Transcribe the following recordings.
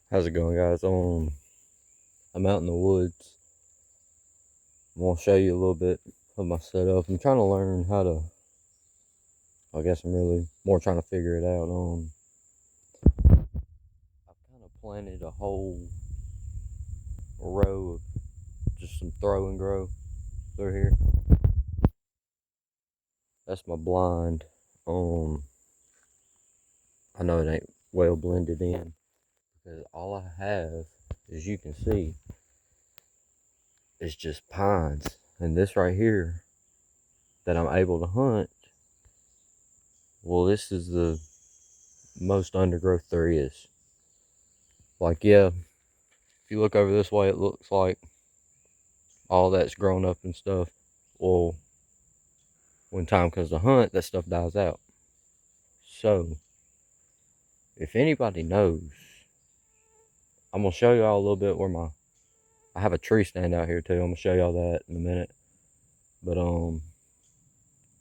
How's it going, guys? I'm out in the woods. I'm gonna show you a little bit of my setup. I'm trying to learn how to. I guess I'm really more trying to figure it out. I've kind of planted a whole row of just some throw and grow through here. That's my blind. I know it ain't well blended in because all I have, as you can see, is just pines, and this right here that I'm able to hunt. Well, this is the most undergrowth there is. Like, yeah, if you look over this way, it looks like all that's grown up and stuff. Well, when time comes to hunt, that stuff dies out. So, if anybody knows, I'm gonna show y'all a little bit where I have a tree stand out here too. I'm gonna show y'all that in a minute. But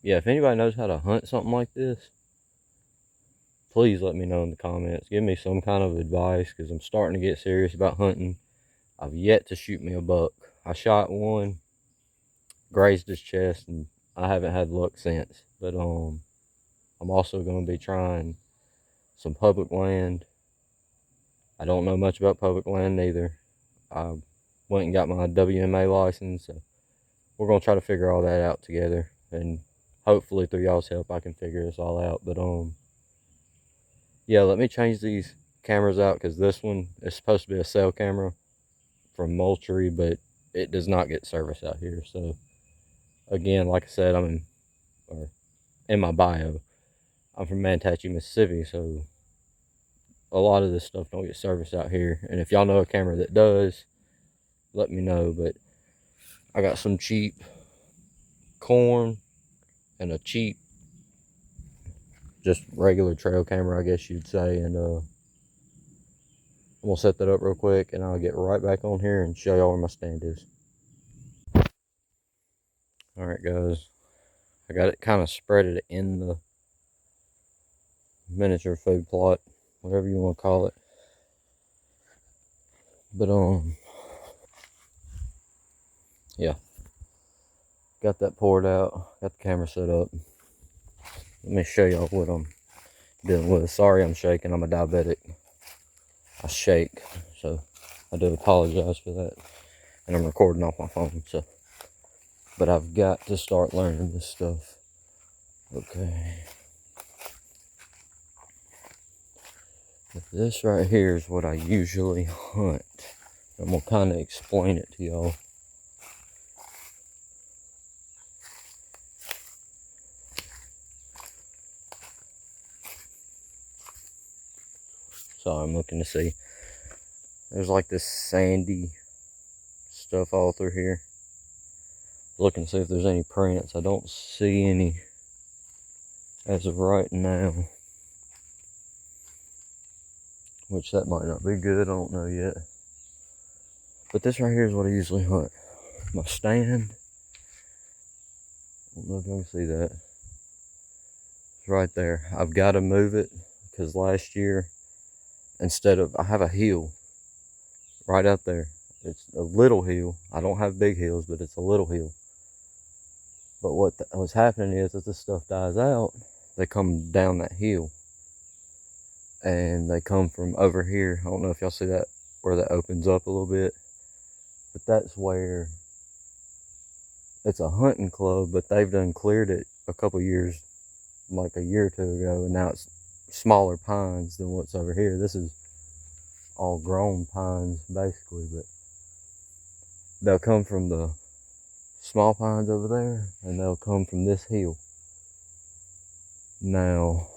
yeah, if anybody knows how to hunt something like this, please let me know in the comments. Give me some kind of advice because I'm starting to get serious about hunting. I've yet to shoot me a buck. I shot one, grazed his chest, and I haven't had luck since. But I'm also going to be trying some public land. I don't know much about public land neither. I went and got my WMA license, so we're going to try to figure all that out together, and hopefully through y'all's help I can figure this all out. But yeah, let me change these cameras out because this one is supposed to be a cell camera from Moultrie, but it does not get service out here. So again, like I said, in my bio, I'm from Manatee, Mississippi, so a lot of this stuff don't get service out here. And if y'all know a camera that does, let me know. But I got some cheap corn and a cheap, just regular trail camera, I guess you'd say. And I'm gonna set that up real quick, and I'll get right back on here and show y'all where my stand is. All right, guys, I got it kind of spread it in the miniature food plot, whatever you want to call it. But yeah, got that poured out, got the camera set up. Let me show y'all what I'm dealing with. Sorry I'm shaking, I'm a diabetic. I shake, so I do apologize for that. And I'm recording off my phone, so. But I've got to start learning this stuff. Okay. This right here is what I usually hunt. I'm gonna kind of explain it to y'all. So I'm looking to see. There's like this sandy stuff all through here. Looking to see if there's any prints. I don't see any as of right now. Which that might not be good, I don't know yet. But this right here is what I usually hunt. My stand. I don't know if y'all can see that. It's right there. I've got to move it because last year, I have a hill right out there. It's a little hill. I don't have big hills, but it's a little hill. But what's happening is, as this stuff dies out, they come down that hill. And they come from over here. I don't know if y'all see that, where that opens up a little bit. But that's where it's a hunting club, but they've done cleared it a couple years, like a year or two ago, and now it's smaller pines than what's over here. This is all grown pines, basically, but they'll come from the small pines over there, and they'll come from this hill. Now,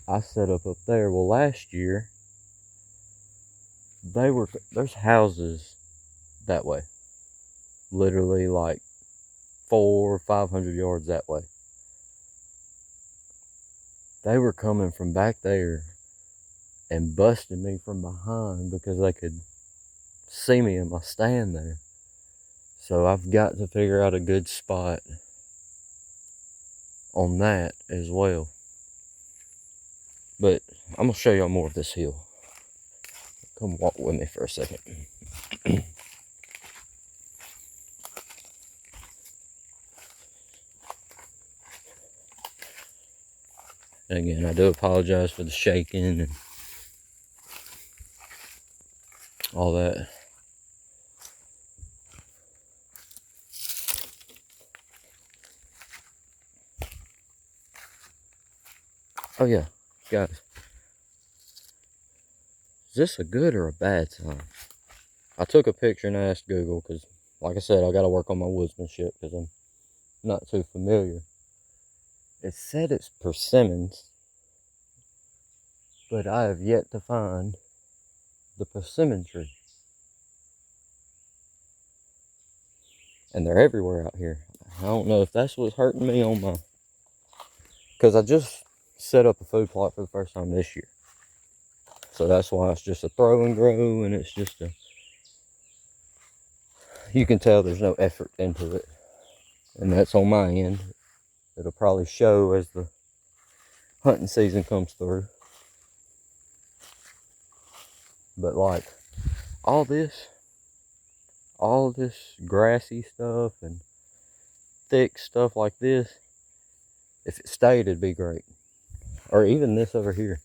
I set up there. Well, last year, there's houses that way. Literally like 400 or 500 yards that way. They were coming from back there and busting me from behind because they could see me in my stand there. So I've got to figure out a good spot on that as well. But I'm gonna show y'all more of this hill. Come walk with me for a second. And again, I do apologize for the shaking and all that. Oh yeah, guys. Is this a good or a bad sign? I took a picture and asked Google because, like I said, I got to work on my woodsmanship because I'm not too familiar. It said it's persimmons, but I have yet to find the persimmon tree. And they're everywhere out here. I don't know if that's what's hurting me on my... Because I just set up a food plot for the first time this year. So that's why it's just a throw and grow, and it's just a... You can tell there's no effort into it. And that's on my end. It'll probably show as the hunting season comes through. But like all this grassy stuff and thick stuff like this, if it stayed, it'd be great. Or even this over here,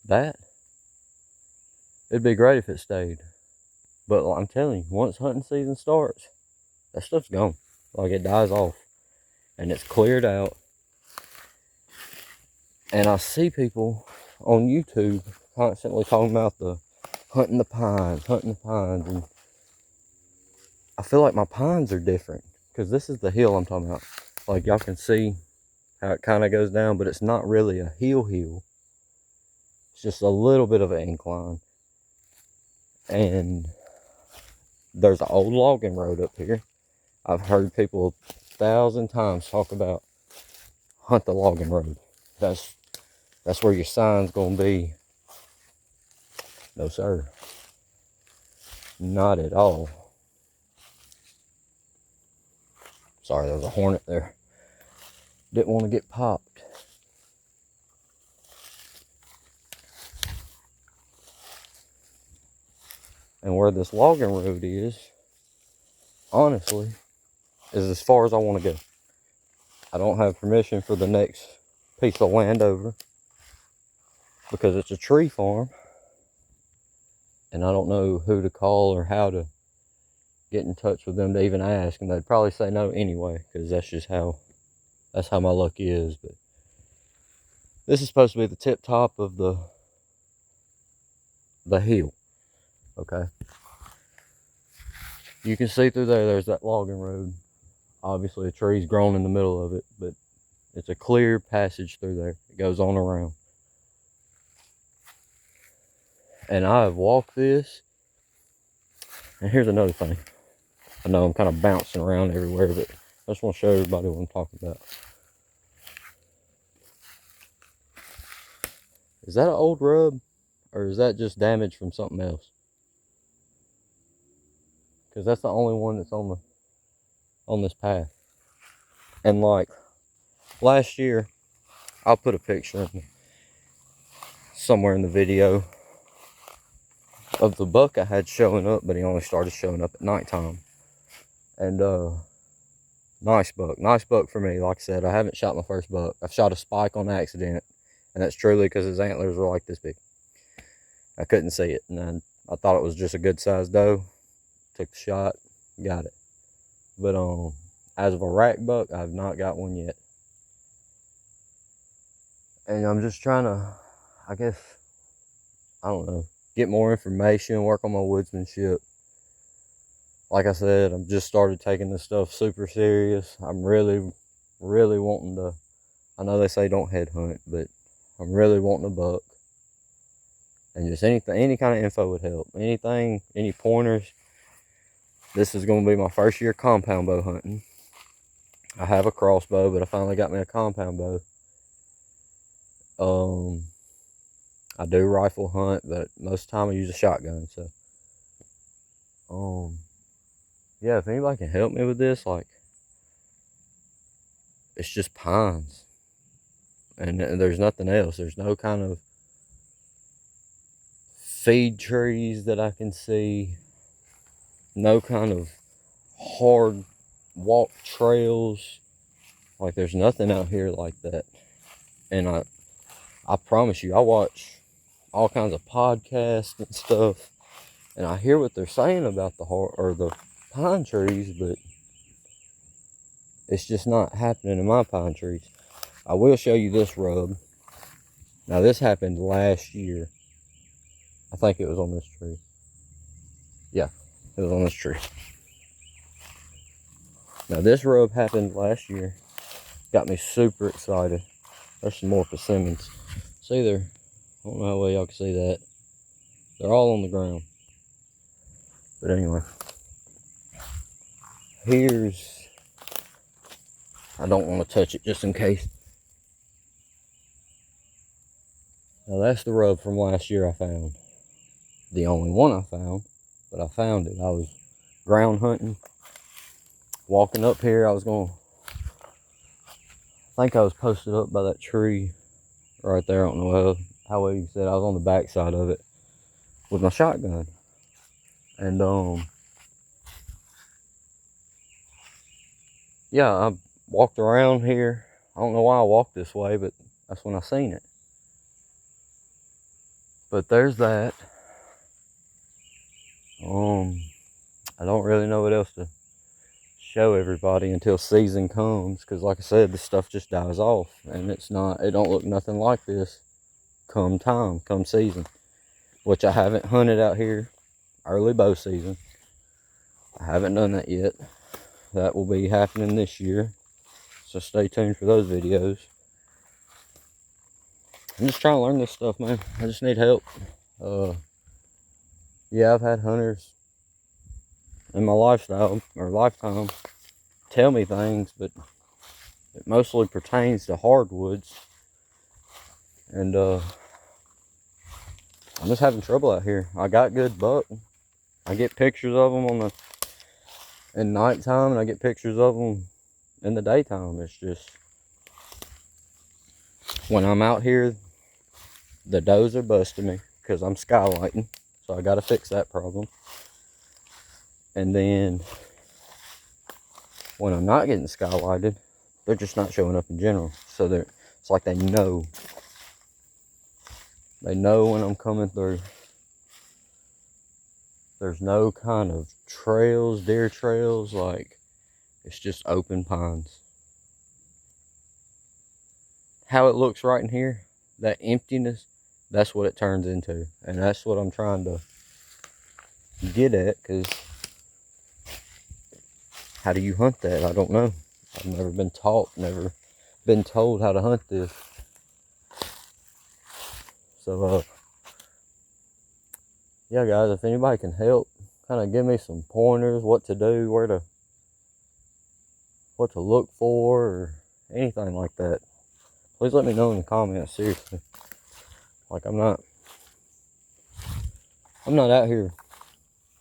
it'd be great if it stayed. But I'm telling you, once hunting season starts, that stuff's gone. Like, it dies off and it's cleared out. And I see people on YouTube constantly talking about the hunting the pines, and I feel like my pines are different because this is the hill I'm talking about. Like, y'all can see how it kind of goes down, but it's not really a hill. It's just a little bit of an incline. And there's an old logging road up here. I've heard people 1,000 times talk about hunt the logging road. That's where your sign's gonna be. No sir, not at all. Sorry, there was a hornet there. Didn't want to get popped. And where this logging road is, honestly, is as far as I want to go. I don't have permission for the next piece of land over because it's a tree farm. And I don't know who to call or how to get in touch with them to even ask. And they'd probably say no anyway, because that's just how my luck is. But this is supposed to be the tip top of the hill. Okay. You can see through there's that logging road. Obviously a tree's grown in the middle of it, but it's a clear passage through there. It goes on around. And I have walked this. And here's another thing. I know I'm kind of bouncing around everywhere, but I just want to show everybody what I'm talking about. Is that an old rub? Or is that just damage from something else? Because that's the only one that's on this path. And like last year, I'll put a picture somewhere in the video of the buck I had showing up, but he only started showing up at nighttime. And nice buck for me. Like I said, I haven't shot my first buck. I've shot a spike on accident, and that's truly because his antlers were like this big. I couldn't see it, and I thought it was just a good sized doe. Took the shot, got it. But as of a rack buck, I've not got one yet. And I'm just trying to, I guess, I don't know, get more information, work on my woodsmanship. Like I said, I've just started taking this stuff super serious. I'm really, really wanting to, I know they say don't head hunt, but I'm really wanting a buck. And just anything, any kind of info would help. Anything, any pointers. This is going to be my first year compound bow hunting. I have a crossbow, but I finally got me a compound bow. I do rifle hunt, but most of the time I use a shotgun. So, yeah, if anybody can help me with this, like, it's just pines, and there's nothing else. There's no kind of feed trees that I can see. No kind of hard walk trails. Like, there's nothing out here like that. And I promise you, I watch all kinds of podcasts and stuff, and I hear what they're saying about the pine trees, but it's just not happening in my pine trees. I will show you this rub. Now, this happened last year. I think it was on this tree. Yeah, it was on this tree. Now, this rub happened last year. Got me super excited. There's some more persimmons. See there? I don't know how well y'all can see that. They're all on the ground. But anyway. I don't want to touch it just in case. Now, that's the rub from last year I found. The only one I found, but I found it. I was ground hunting. Walking up here, I think I was posted up by that tree right there. I don't know how well you can see it. I was on the back side of it with my shotgun. And yeah, I walked around here. I don't know why I walked this way, but that's when I seen it. But there's that. I don't really know what else to show everybody until season comes, because like I said, this stuff just dies off, and it don't look nothing like this come season, which I haven't hunted out here early bow season. I haven't done that yet. That will be happening this year, so stay tuned for those videos. I'm just trying to learn this stuff, man. I just need help. Yeah, I've had hunters in my lifetime tell me things, but it mostly pertains to hardwoods. And I'm just having trouble out here. I got good buck. I get pictures of them in nighttime, and I get pictures of them in the daytime. It's just, when I'm out here, the does are busting me because I'm skylighting, so I got to fix that problem. And then when I'm not getting skylighted, they're just not showing up in general. So it's like they know when I'm coming through. There's no kind of trails, deer trails, like it's just open pines. How it looks right in here, that emptiness, that's what it turns into. And that's what I'm trying to get at, because how do you hunt that? I don't know. I've never been taught, never been told how to hunt this. So, yeah, guys, if anybody can help, kind of give me some pointers, what to do, what to look for, or anything like that, please let me know in the comments, seriously. Like, I'm not out here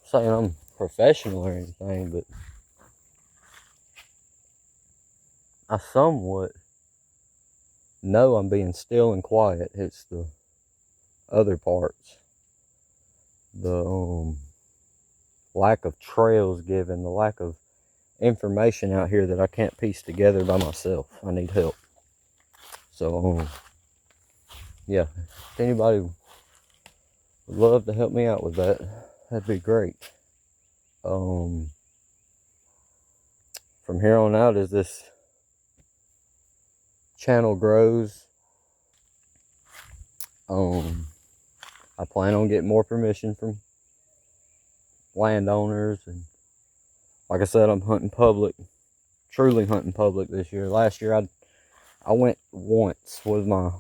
saying I'm professional or anything, but I somewhat know I'm being still and quiet. It's the other parts, the lack of trails given, the lack of information out here that I can't piece together by myself. I need help. So yeah, if anybody would love to help me out with that, that'd be great. From here on out, as this channel grows, I plan on getting more permission from landowners, and like I said, I'm hunting public, truly hunting public this year. Last year I went once with my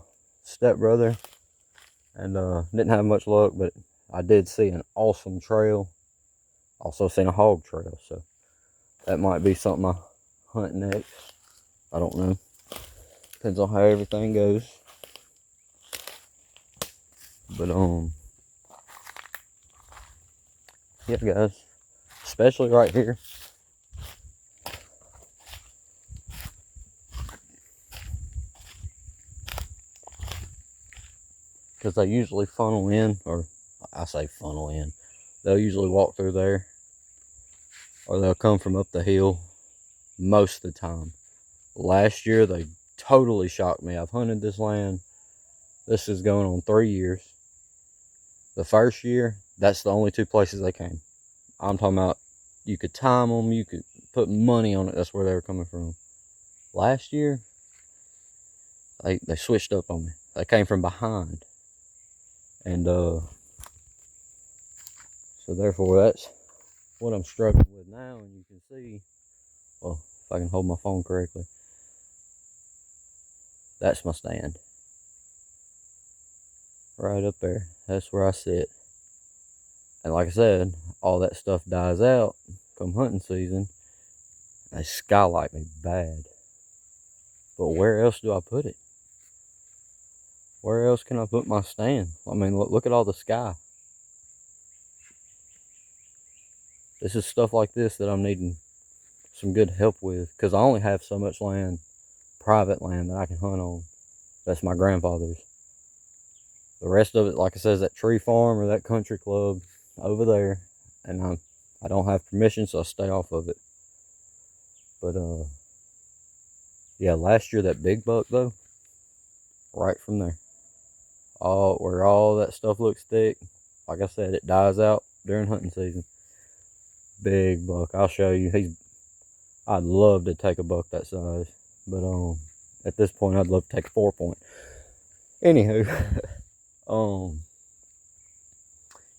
stepbrother, and didn't have much luck, but I did see an awesome trail. Also seen a hog trail, so that might be something I hunt next. I don't know. Depends on how everything goes. But yeah, guys, especially right here, because I usually funnel in, or I say funnel in. They'll usually walk through there, or they'll come from up the hill most of the time. Last year, they totally shocked me. I've hunted this land. This is going on 3 years. The first year, that's the only 2 places they came. I'm talking about, you could time them, you could put money on it. That's where they were coming from. Last year, they switched up on me. They came from behind. And so therefore, that's what I'm struggling with now. And you can see, well, if I can hold my phone correctly, that's my stand. Right up there. That's where I sit. And like I said, all that stuff dies out come hunting season. They skylight me bad. But where else do I put it? Where else can I put my stand? I mean, look at all the sky. This is stuff like this that I'm needing some good help with, because I only have so much land, private land, that I can hunt on. That's my grandfather's. The rest of it, like I said, is that tree farm or that country club over there, and I don't have permission, so I stay off of it. But yeah, last year that big buck though, right from there, where all that stuff looks thick, like I said, it dies out during hunting season. Big buck, I'll show you. I'd love to take a buck that size, but at this point I'd love to take a 4-point. Anywho,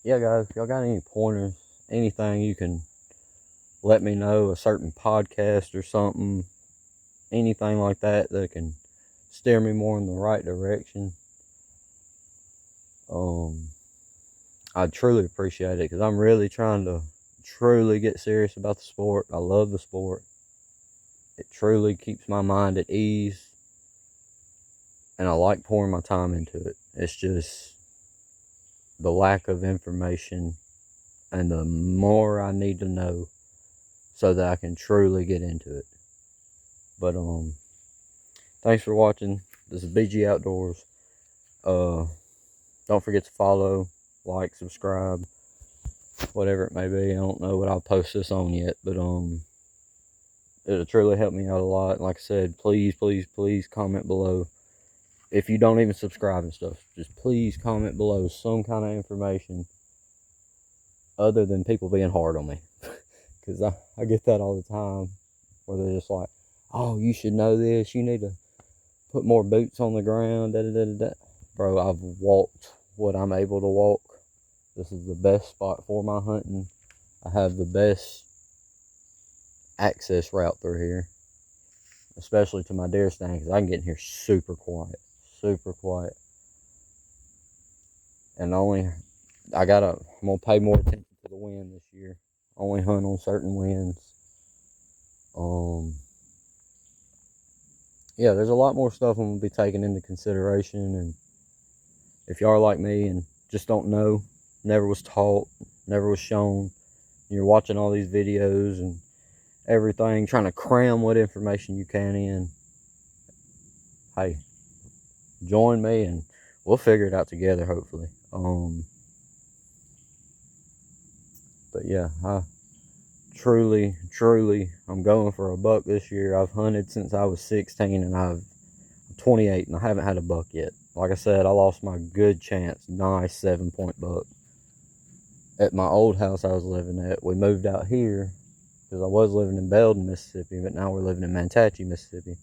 yeah guys, if y'all got any pointers, anything, you can let me know. A certain podcast or something, anything like that can steer me more in the right direction. I'd truly appreciate it, because I'm really trying to truly get serious about the sport. I love the sport. It truly keeps my mind at ease, and I like pouring my time into it. It's just the lack of information, and the more I need to know so that I can truly get into it. But thanks for watching. This is BG Outdoors. Don't forget to follow, like, subscribe, whatever it may be. I don't know what I'll post this on yet, but it'll truly help me out a lot. And like I said, please, please, please comment below. If you don't even subscribe and stuff, just please comment below some kind of information other than people being hard on me. Because I get that all the time, where they're just like, oh, you should know this, you need to put more boots on the ground, da da da da da. Bro, I've walked what I'm able to walk. This is the best spot for my hunting. I have the best access route through here, especially to my deer stand, because I can get in here super quiet. Super quiet. And I'm gonna pay more attention to the wind this year. Only hunt on certain winds. Yeah, there's a lot more stuff I'm gonna be taking into consideration. And if y'all are like me and just don't know, never was taught, never was shown, you're watching all these videos and everything, trying to cram what information you can in, hey, join me and we'll figure it out together, hopefully. But yeah, I truly, I'm going for a buck this year. I've hunted since I was 16, and I'm 28, and I haven't had a buck yet. Like I said, I lost my good chance, nice 7-point buck at my old house I was living at. We moved out here because I was living in Belden, Mississippi, but now we're living in Manatee, Mississippi.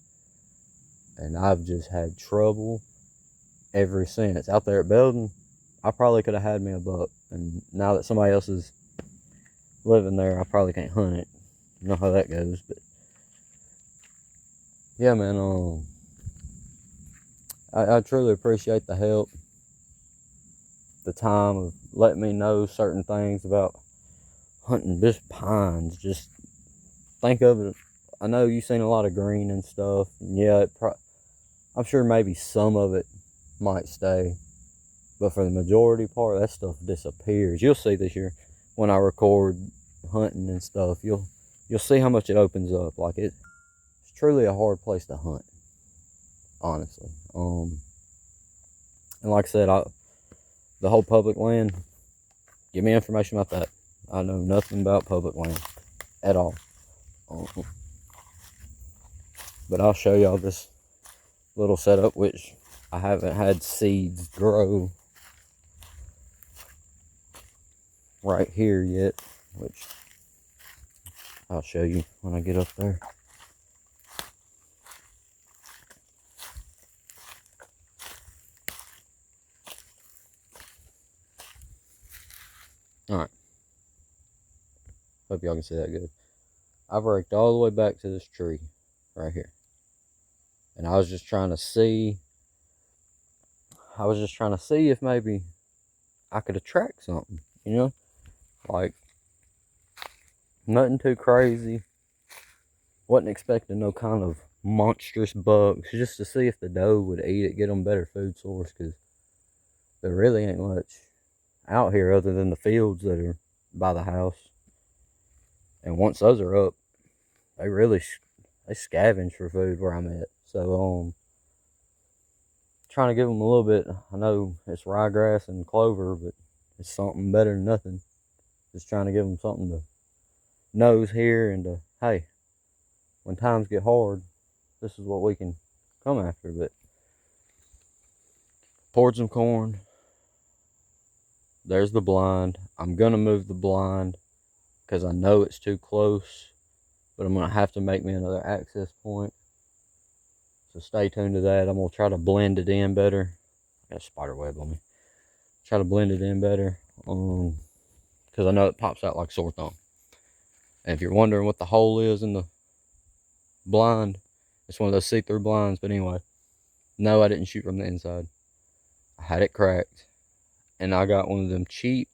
And I've just had trouble ever since. Out there at Belden, I probably could have had me a buck. And now that somebody else is living there, I probably can't hunt it. You know how that goes. But yeah, man, I truly appreciate the help, the time of letting me know certain things about hunting just pines. Just think of it. I know you've seen a lot of green and stuff, and yeah, I'm sure maybe some of it might stay, but for the majority part, that stuff disappears. You'll see this year when I record hunting and stuff. You'll see how much it opens up. Like it's truly a hard place to hunt, honestly. And like I said, the whole public land, Give me information about that. I know nothing about public land at all. But I'll show y'all this little setup, which I haven't had seeds grow right here yet, which I'll show you when I get up there. Alright. Hope y'all can see that good. I've raked all the way back to this tree right here. And I was just trying to see if maybe I could attract something, you know? Like, nothing too crazy. Wasn't expecting no kind of monstrous bugs, just to see if the doe would eat it, get them better food source, because there really ain't much out here other than the fields that are by the house. And once those are up, they scavenge for food where I'm at. So trying to give them a little bit. I know it's ryegrass and clover, but it's something better than nothing. Just trying to give them something to nose here, and to, hey, when times get hard, this is what we can come after. But poured some corn. There's the blind. I'm gonna move the blind because I know it's too close, but I'm gonna have to make me another access point. So stay tuned to that. I'm gonna try to blend it in better. I got a spider web on me. Try to blend it in better, because I know it pops out like sore thumb. And if you're wondering what the hole is in the blind, it's one of those see-through blinds. But anyway, no, I didn't shoot from the inside. I had it cracked, and I got one of them cheap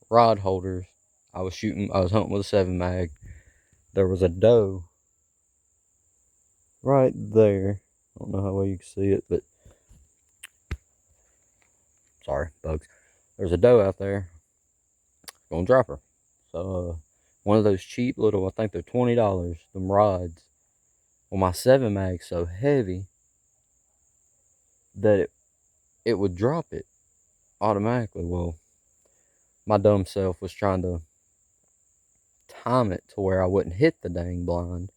rod holders. I was hunting with a 7 mag. There was a doe right there. I don't know how well you can see it, but sorry, bugs. There's a doe out there. Gonna drop her. So one of those cheap little, I think they're $20, them rods. Well, my 7 mag's so heavy that it would drop it automatically. Well, my dumb self was trying to time it to where I wouldn't hit the dang blind.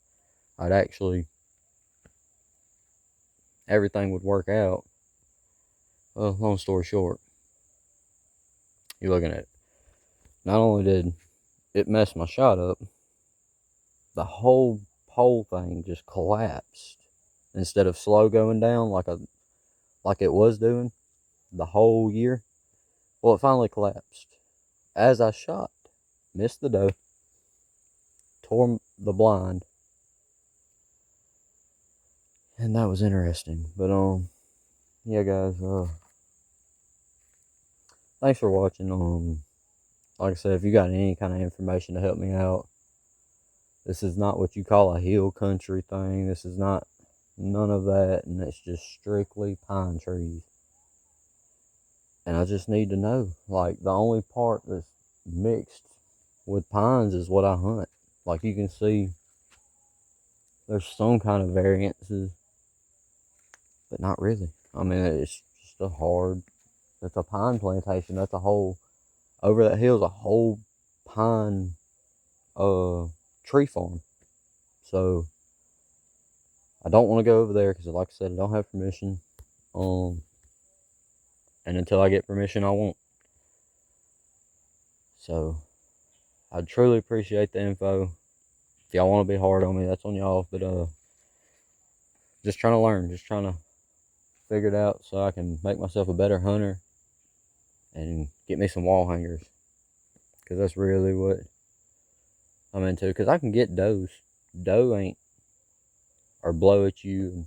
I'd actually, everything would work out. Well, long story short, you're looking at it. Not only did it mess my shot up, the whole pole thing just collapsed. Instead of slow going down like it was doing the whole year, well, it finally collapsed. As I shot, missed the doe, tore the blind, and that was interesting. But yeah, guys, thanks for watching. Like I said, if you got any kind of information to help me out, this is not what you call a hill country thing. This is not none of that, and it's just strictly pine trees. And I just need to know, like, the only part that's mixed with pines is what I hunt. Like, you can see there's some kind of variances, but not really. I mean, it's just it's a pine plantation. That's a whole, over that hill is a whole pine tree farm. So I don't want to go over there because, like I said, I don't have permission. And until I get permission, I won't. So I truly appreciate the info. If y'all want to be hard on me, that's on y'all. But just trying to learn, just trying to figure it out so I can make myself a better hunter and get me some wall hangers, because that's really what I'm into. Because I can get does. Doe ain't, or blow at you and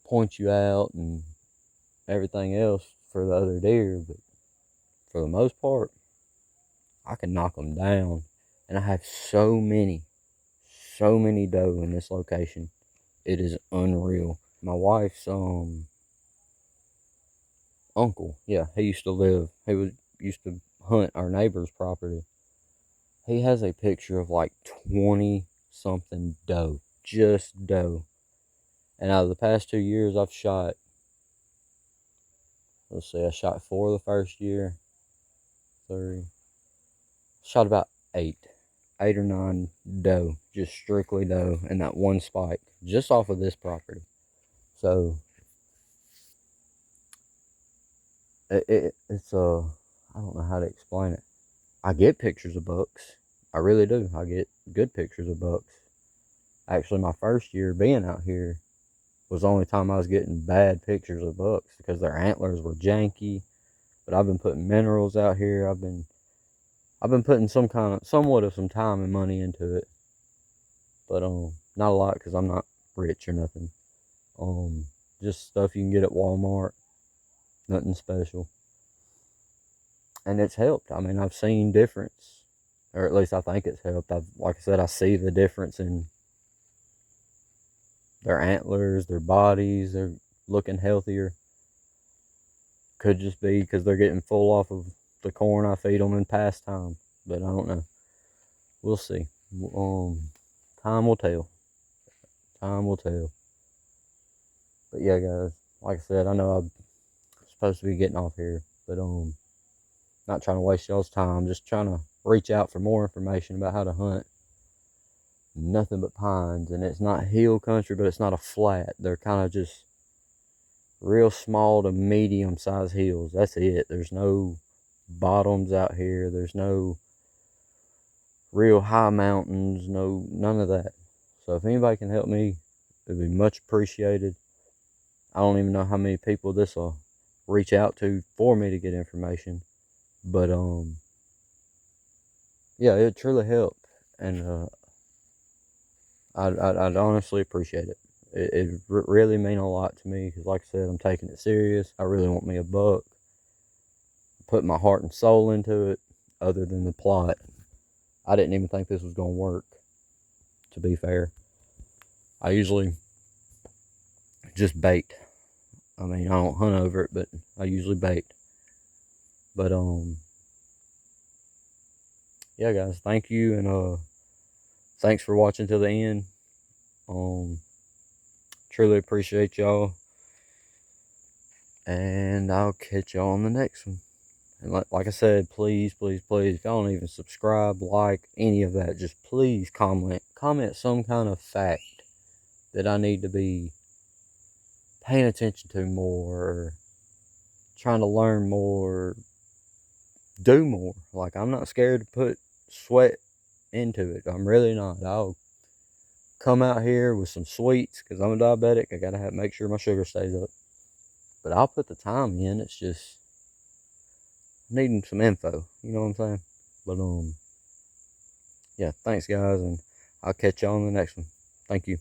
point you out and everything else for the other deer, but for the most part, I can knock them down. And I have so many doe in this location. It is unreal. My wife's uncle, yeah, he used to hunt our neighbor's property. He has a picture of like 20 something doe, just doe. And out of the past 2 years, I've shot, let's see, I shot 4 the first year, three. Shot about 8 or 9 doe, just strictly doe, and that one spike, just off of this property. So it's I don't know how to explain it. I get pictures of bucks. I really do. I get good pictures of bucks. Actually, my first year being out here was the only time I was getting bad pictures of bucks because their antlers were janky. But I've been putting minerals out here. I've been putting somewhat of some time and money into it. But not a lot because I'm not rich or nothing. Just stuff you can get at Walmart. Nothing special. And it's helped. I mean, I've seen difference, or at least I think it's helped. Like I said, I see the difference in their antlers, their bodies. They're looking healthier. Could just be because they're getting full off of the corn I feed them in pastime. But I don't know. We'll see. Time will tell. Time will tell. But yeah, guys, like I said, I know I'm supposed to be getting off here, but not trying to waste y'all's time. Just trying to reach out for more information about how to hunt. Nothing but pines, and it's not hill country, but it's not a flat. They're kind of just real small to medium sized hills. That's it. There's no bottoms out here. There's no real high mountains. None of that. So if anybody can help me, it'd be much appreciated. I don't even know how many people this will reach out to for me to get information, but yeah, it'd truly help, and I'd honestly appreciate it. It really mean a lot to me because, like I said, I'm taking it serious. I really want me a buck. Put my heart and soul into it. Other than the plot, I didn't even think this was gonna work. To be fair, I usually just bait. I mean, I don't hunt over it, but I usually bait. But yeah, guys, thank you, and thanks for watching till the end. Truly appreciate y'all, and I'll catch y'all on the next one. And like I said, please, please, please, if y'all don't even subscribe, like, any of that, just please comment some kind of fact that I need to be paying attention to more, or trying to learn more, do more. Like, I'm not scared to put sweat into it. I'm really not. I'll come out here with some sweets because I'm a diabetic. I gotta make sure my sugar stays up. But I'll put the time in. It's just needing some info. You know what I'm saying? But yeah, thanks guys, and I'll catch y'all on the next one. Thank you.